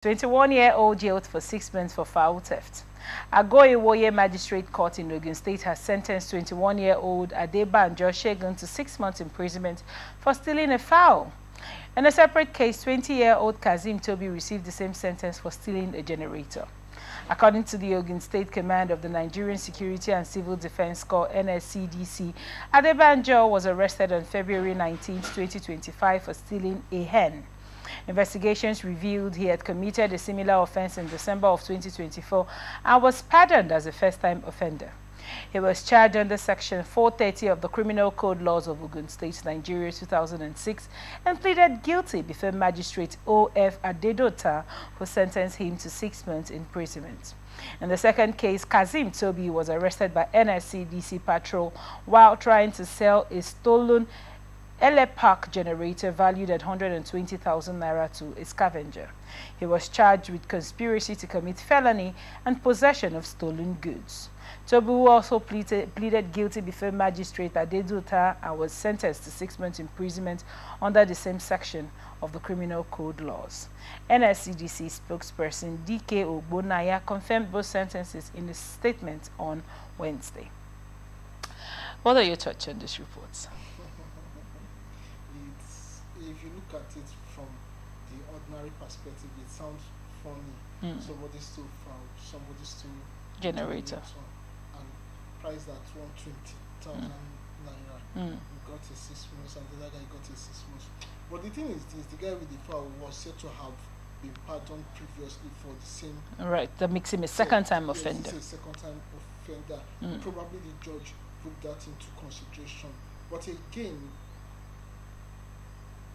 21-year-old jailed for 6 months for fowl theft. Ago-Iwoye Magistrate Court in Ogun State has sentenced 21-year-old Adebanjo Segun to 6 months imprisonment for stealing a fowl. In a separate case, 20-year-old Kazeem Tobi received the same sentence for stealing a generator. According to the Ogun State Command of the Nigerian Security and Civil Defense Corps (NSCDC), Adebanjo was arrested on February 19, 2025 for stealing a hen. Investigations revealed he had committed a similar offense in December of 2024 and was pardoned as a first-time offender. He was charged under Section 430 of the Criminal Code Laws of Ogun State, Nigeria, 2006, and pleaded guilty before Magistrate O.F. Adedota, who sentenced him to 6 months imprisonment. In the second case, Kazeem Tobi was arrested by NSCDC patrol while trying to sell a stolen Park generator valued at 120,000 naira to a scavenger. He was charged with conspiracy to commit felony and possession of stolen goods. Tobi, who also pleaded guilty before Magistrate Adedota and was sentenced to 6 months imprisonment under the same section of the Criminal Code Laws. NSCDC spokesperson D.K. Ogbonaya confirmed both sentences in a statement on Wednesday. What are your thoughts on this report? If you look at it from the ordinary perspective, it sounds funny. Somebody stole fowl, somebody stole generator, and priced at 120,000 naira. He got a 6 months, and the other guy got a 6 months. But the thing is this: the guy with the fowl was said to have been pardoned previously for the same. Right, that makes him a second-time offender. He's a second-time offender. Probably the judge put that into consideration. But again,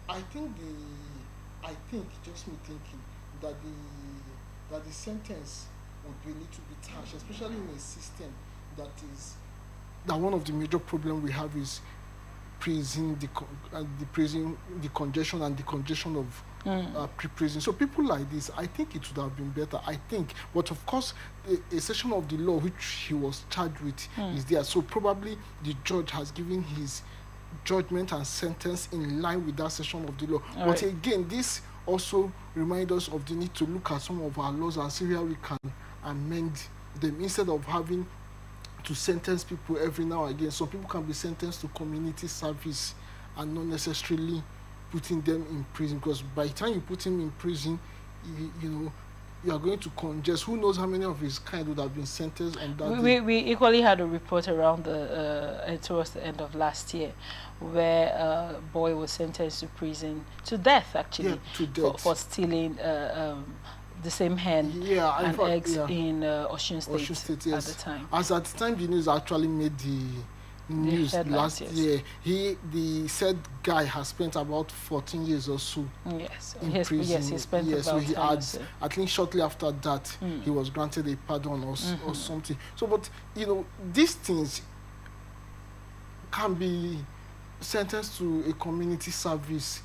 I think just me thinking that the sentence would be a little bit harsh, especially in a system that one of the major problems we have is the congestion and the congestion of pre-prison. So people like this, I think it would have been better. But of course, a section of the law which he was charged with is there. So probably the judge has given his judgment and sentence in line with that section of the law. But again, this also reminds us of the need to look at some of our laws and see how we can amend them instead of having to sentence people every now and again. Some people can be sentenced to community service and not necessarily putting them in prison, because by the time you put him in prison, you are going to congest. Who knows how many of his kind would have been sentenced on that day. We equally had a report around towards the end of last year where a boy was sentenced to prison, to death actually, for stealing the same hen and eggs in Osun State at the time. As at the time, the news actually made the news last year. The said guy has spent about 14 years or so in prison. Yes, he spent about so he 10 had, or so. I think shortly after that, he was granted a pardon or something. So, but, these things can be sentenced to a community service.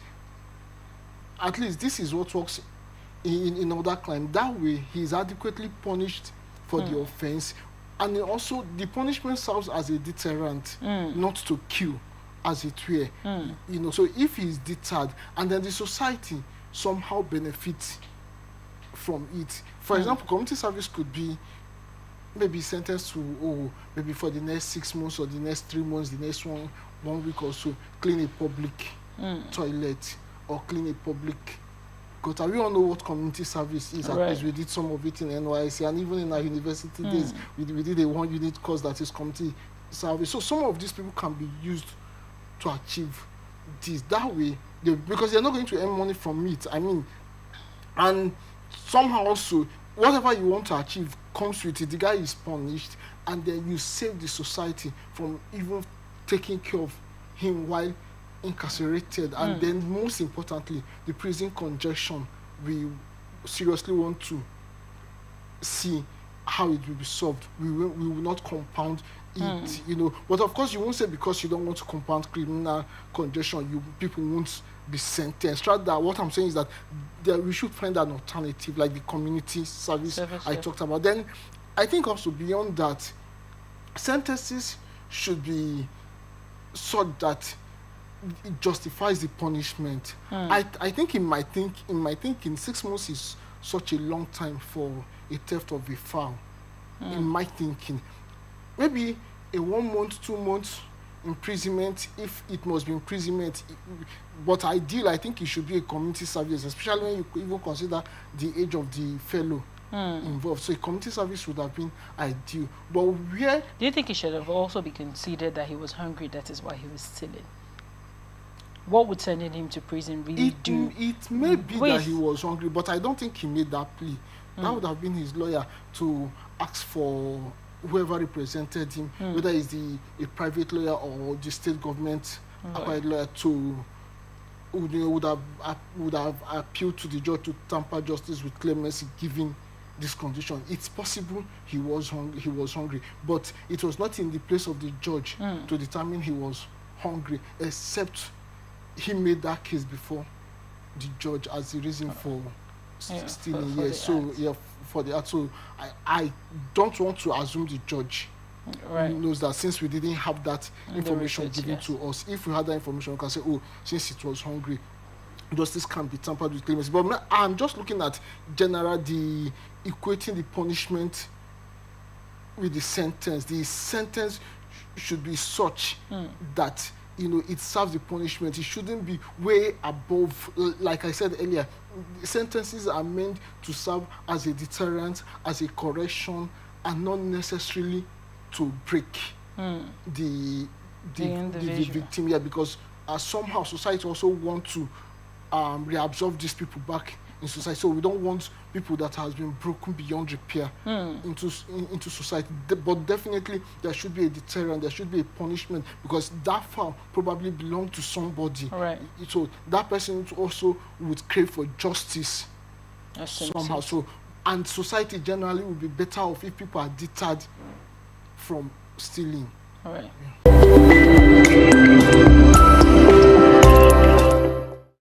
At least this is what works in other crimes. That way, he is adequately punished for the offense. And also, the punishment serves as a deterrent, not to kill, as it were. So if he's deterred, and then the society somehow benefits from it. For example, community service could be maybe sentenced to, maybe for the next 6 months or the next 3 months, the next one week or so, clean a public toilet or clean a public gutter. We all know what community service is. At least we did some of it in NYC, and even in our university days, we did a 1 unit course that is community service. So some of these people can be used to achieve this. That way, because they're not going to earn money from it. And somehow also, whatever you want to achieve comes with it. The guy is punished, and then you save the society from even taking care of him while incarcerated. And then most importantly, the prison congestion, we seriously want to see how it will be solved. We will not compound it, but of course you won't say because you don't want to compound criminal congestion, people won't be sentenced. Rather, what I'm saying is that we should find an alternative, like the community service I talked about. Then I think also beyond that, sentences should be such that it justifies the punishment. I think in my thinking 6 months is such a long time for a theft of a fowl. In my thinking, maybe a 1 month, 2 months imprisonment, if it must be imprisonment. But ideal, I think it should be a community service, especially when you even consider the age of the fellow involved. So a community service would have been ideal. But where do you think it should have also be considered that he was hungry, that is why he was stealing? What would sending him to prison really do? It may be that he was hungry, but I don't think he made that plea. That would have been his lawyer to ask for whoever represented him, whether it's a private lawyer or the state government acquired lawyer, would have appealed to the judge to tamper justice with clemency given this condition. It's possible he was hungry, but it was not in the place of the judge to determine he was hungry, except he made that case before the judge as the reason for stealing. For the act. So I don't want to assume the judge knows that, since we didn't have that information given to us. If we had that information, we can say, oh, since it was hungry, justice can be tampered with clemency. But I'm just looking at the equating the punishment with the sentence. The sentence should be such that it serves the punishment. It shouldn't be way above. Like I said earlier, sentences are meant to serve as a deterrent, as a correction, and not necessarily to break the victim. Yeah, because somehow society also want to reabsorb these people back in society. So we don't want people that has been broken beyond repair into society. But definitely there should be a deterrent, there should be a punishment, because that fowl probably belonged to somebody. So that person also would crave for justice somehow. So, and society generally would be better off if people are deterred from stealing. Yeah.